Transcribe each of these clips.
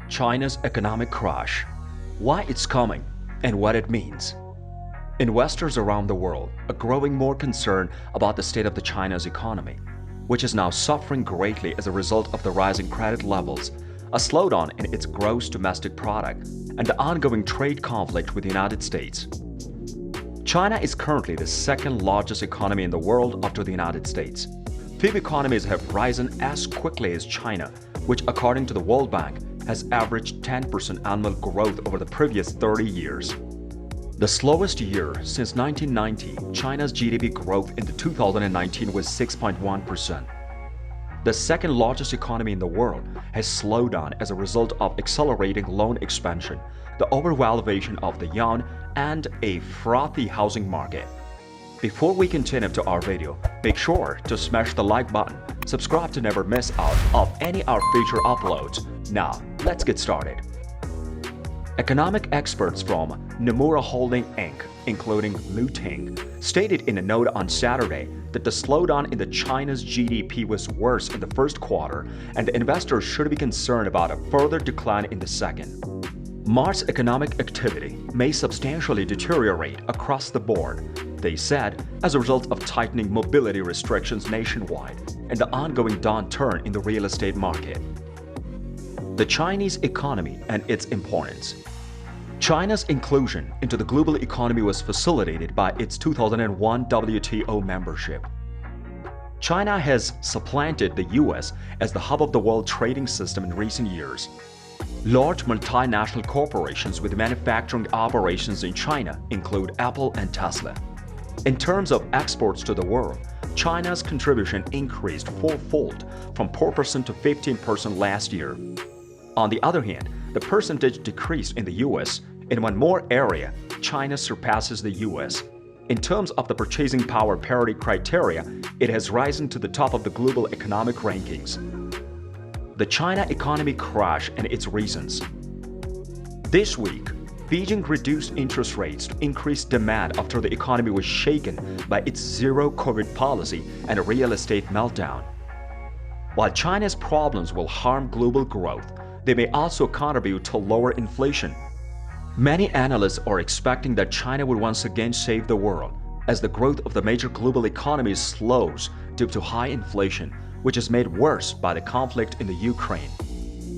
China's economic crash, why it's coming, and what it means. Investors around the world are growing more concerned about the state of China's economy, which is now suffering greatly as a result of the rising credit levels, a slowdown in its gross domestic product, and the ongoing trade conflict with the United States. China is currently the second largest economy in the world after the United States. Few economies have risen as quickly as China, which according to the World Bank has averaged 10% annual growth over the previous 30 years. The slowest year since 1990, China's GDP growth in 2019 was 6.1%. The second largest economy in the world has slowed down as a result of accelerating loan expansion, the overvaluation of the yuan, and a frothy housing market. Before we continue to our video, make sure to smash the like button, subscribe to never miss out of any of our future uploads. Now, let's get started. Economic experts from Nomura Holding Inc., including Lu Ting, stated in a note on Saturday that the slowdown in China's GDP was worse in the first quarter and investors should be concerned about a further decline in the second. March's economic activity may substantially deteriorate across the board, they said, as a result of tightening mobility restrictions nationwide and the ongoing downturn in the real estate market. The Chinese economy and its importance. China's inclusion into the global economy was facilitated by its 2001 WTO membership. China has supplanted the US as the hub of the world trading system in recent years. Large multinational corporations with manufacturing operations in China include Apple and Tesla. In terms of exports to the world, China's contribution increased fourfold from 4% to 15% last year. On the other hand, the percentage decreased in the US. In one more area, China surpasses the US. In terms of the purchasing power parity criteria, it has risen to the top of the global economic rankings. The China economy crash and its reasons. This week, Beijing reduced interest rates to increase demand after the economy was shaken by its zero-COVID policy and a real estate meltdown. While China's problems will harm global growth, they may also contribute to lower inflation. Many analysts are expecting that China will once again save the world as the growth of the major global economies slows due to high inflation, which is made worse by the conflict in the Ukraine.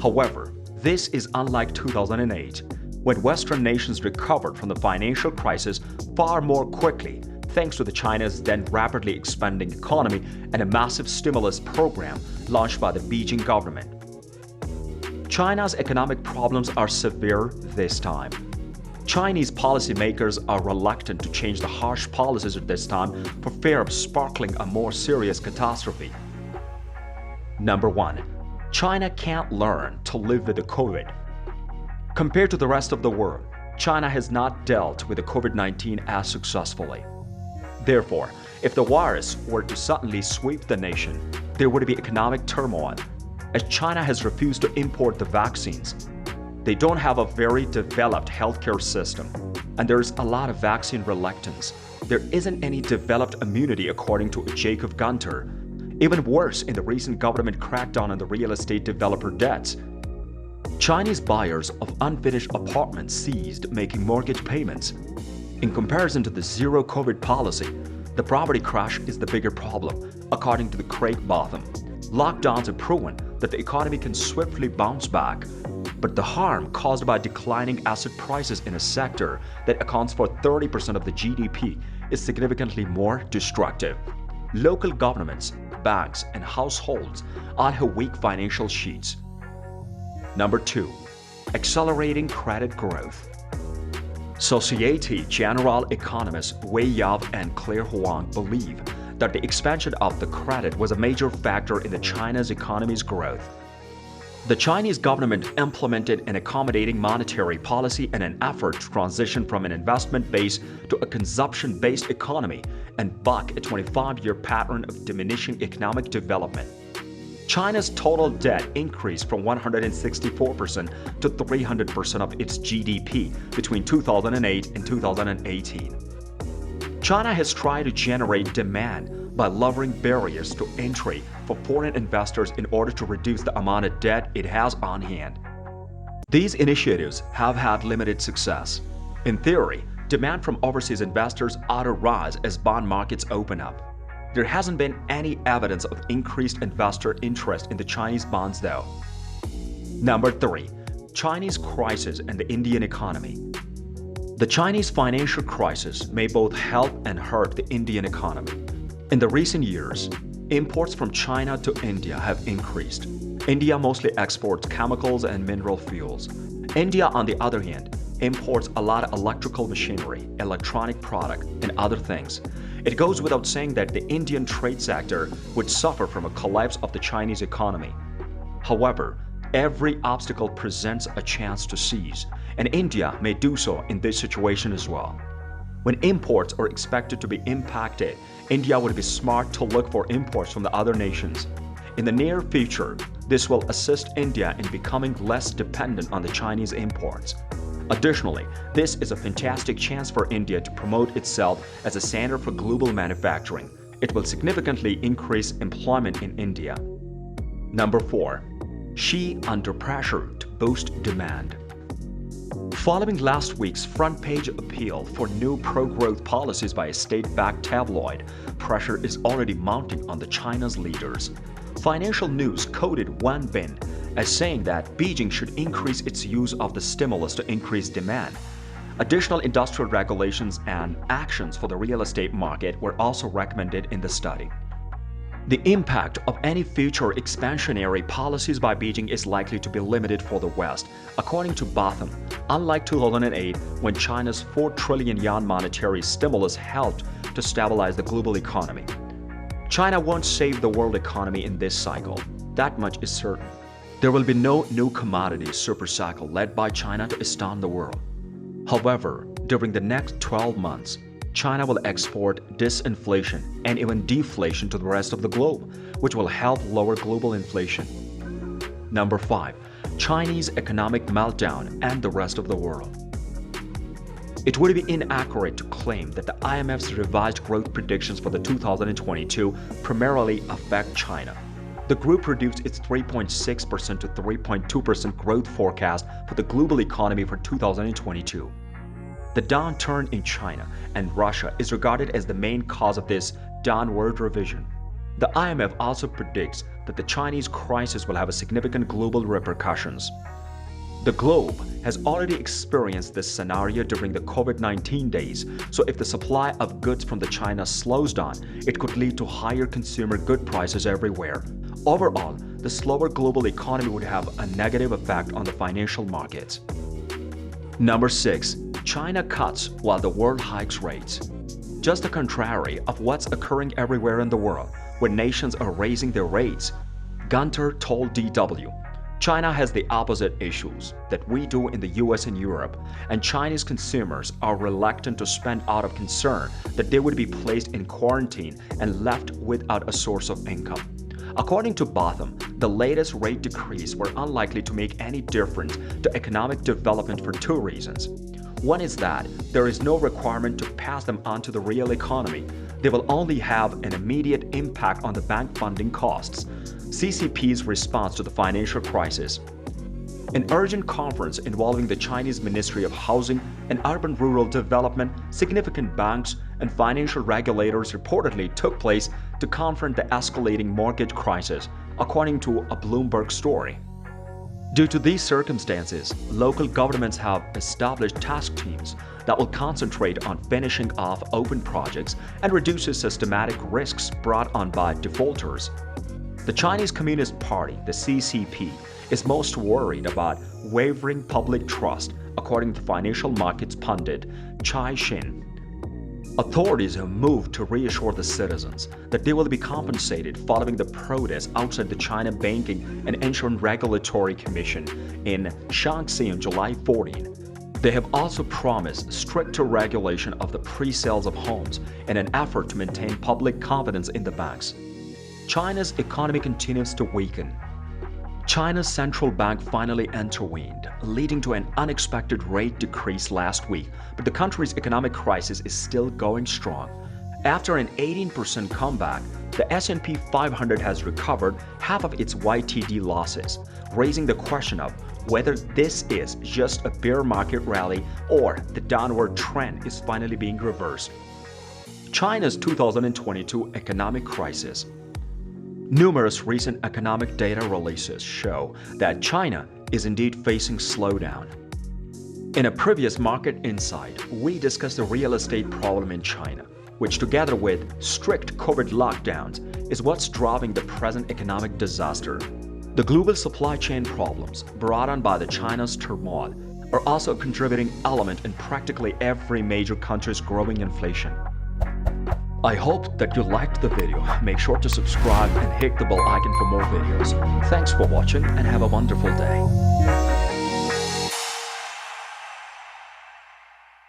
However, this is unlike 2008, when Western nations recovered from the financial crisis far more quickly thanks to China's then rapidly expanding economy and a massive stimulus program launched by the Beijing government. China's economic problems are severe this time. Chinese policymakers are reluctant to change the harsh policies at this time for fear of sparkling a more serious catastrophe. Number 1. China can't learn to live with the COVID. Compared to the rest of the world, China has not dealt with the COVID-19 as successfully. Therefore, if the virus were to suddenly sweep the nation, there would be economic turmoil, as China has refused to import the vaccines. They don't have a very developed healthcare system, and there's a lot of vaccine reluctance. There isn't any developed immunity according to Jacob Gunter. Even worse in the recent government crackdown on the real estate developer debts. Chinese buyers of unfinished apartments ceased making mortgage payments. In comparison to the zero-COVID policy, the property crash is the bigger problem, according to the Craig Botham. Lockdowns have proven that the economy can swiftly bounce back, but the harm caused by declining asset prices in a sector that accounts for 30% of the GDP is significantly more destructive. Local governments, banks, and households all have weak financial sheets. Number 2. Accelerating credit growth. Societe Generale economists Wei Yao and Claire Huang believe that the expansion of the credit was a major factor in China's economy's growth. The Chinese government implemented an accommodating monetary policy in an effort to transition from an investment-based to a consumption-based economy and buck a 25-year pattern of diminishing economic development. China's total debt increased from 164% to 300% of its GDP between 2008 and 2018. China has tried to generate demand by lowering barriers to entry for foreign investors in order to reduce the amount of debt it has on hand. These initiatives have had limited success. In theory, demand from overseas investors ought to rise as bond markets open up. There hasn't been any evidence of increased investor interest in the Chinese bonds though. Number 3. Chinese crisis and the Indian economy. The Chinese financial crisis may both help and hurt the Indian economy. In the recent years, imports from China to India have increased. India mostly exports chemicals and mineral fuels. India, on the other hand, imports a lot of electrical machinery, electronic product, and other things. It goes without saying that the Indian trade sector would suffer from a collapse of the Chinese economy. However, every obstacle presents a chance to seize, and India may do so in this situation as well. When imports are expected to be impacted, India would be smart to look for imports from the other nations. In the near future, this will assist India in becoming less dependent on the Chinese imports. Additionally, this is a fantastic chance for India to promote itself as a center for global manufacturing. It will significantly increase employment in India. Number 4. Xi under pressure to boost demand. Following last week's front-page appeal for new pro-growth policies by a state-backed tabloid, pressure is already mounting on the China's leaders. Financial News quoted Wang Bin as saying that Beijing should increase its use of the stimulus to increase demand. Additional industrial regulations and actions for the real estate market were also recommended in the study. The impact of any future expansionary policies by Beijing is likely to be limited for the West, according to Botham. Unlike 2008, when China's 4 trillion yuan monetary stimulus helped to stabilize the global economy. China won't save the world economy in this cycle. That much is certain. There will be no new commodity supercycle led by China to astound the world. However, during the next 12 months, China will export disinflation and even deflation to the rest of the globe, which will help lower global inflation. Number 5. Chinese economic meltdown and the rest of the world. It would be inaccurate to claim that the IMF's revised growth predictions for the 2022 primarily affect China. The group reduced its 3.6% to 3.2% growth forecast for the global economy for 2022. The downturn in China and Russia is regarded as the main cause of this downward revision. The IMF also predicts that the Chinese crisis will have significant global repercussions. The globe has already experienced this scenario during the COVID-19 days, so if the supply of goods from China slows down, it could lead to higher consumer good prices everywhere. Overall, the slower global economy would have a negative effect on the financial markets. Number 6. China cuts while the world hikes rates. Just the contrary of what's occurring everywhere in the world, when nations are raising their rates, Gunter told DW. China has the opposite issues that we do in the US and Europe, and Chinese consumers are reluctant to spend out of concern that they would be placed in quarantine and left without a source of income. According to Botham, the latest rate decrees were unlikely to make any difference to economic development for 2 reasons. One is that there is no requirement to pass them on to the real economy. They will only have an immediate impact on the bank funding costs. CCP's response to the financial crisis. An urgent conference involving the Chinese Ministry of Housing and Urban-Rural Development, significant banks, and financial regulators reportedly took place to confront the escalating mortgage crisis, according to a Bloomberg story. Due to these circumstances, local governments have established task teams that will concentrate on finishing off open projects and reduces systematic risks brought on by defaulters. The Chinese Communist Party, the CCP, is most worried about wavering public trust, according to financial markets pundit Chai Xin. Authorities have moved to reassure the citizens that they will be compensated following the protests outside the China Banking and Insurance Regulatory Commission in Shaanxi on July 14. They have also promised stricter regulation of the pre-sales of homes in an effort to maintain public confidence in the banks. China's economy continues to weaken. China's central bank finally intervened, leading to an unexpected rate decrease last week, but the country's economic crisis is still going strong. After an 18% comeback, the S&P 500 has recovered half of its YTD losses, raising the question of whether this is just a bear market rally or the downward trend is finally being reversed. China's 2022 economic crisis. Numerous recent economic data releases show that China is indeed facing slowdown. In a previous Market Insight, we discussed the real estate problem in China, which together with strict COVID lockdowns is what's driving the present economic disaster. The global supply chain problems brought on by the China's turmoil are also a contributing element in practically every major country's growing inflation. I hope that you liked the video. Make sure to subscribe and hit the bell icon for more videos. Thanks for watching and have a wonderful day.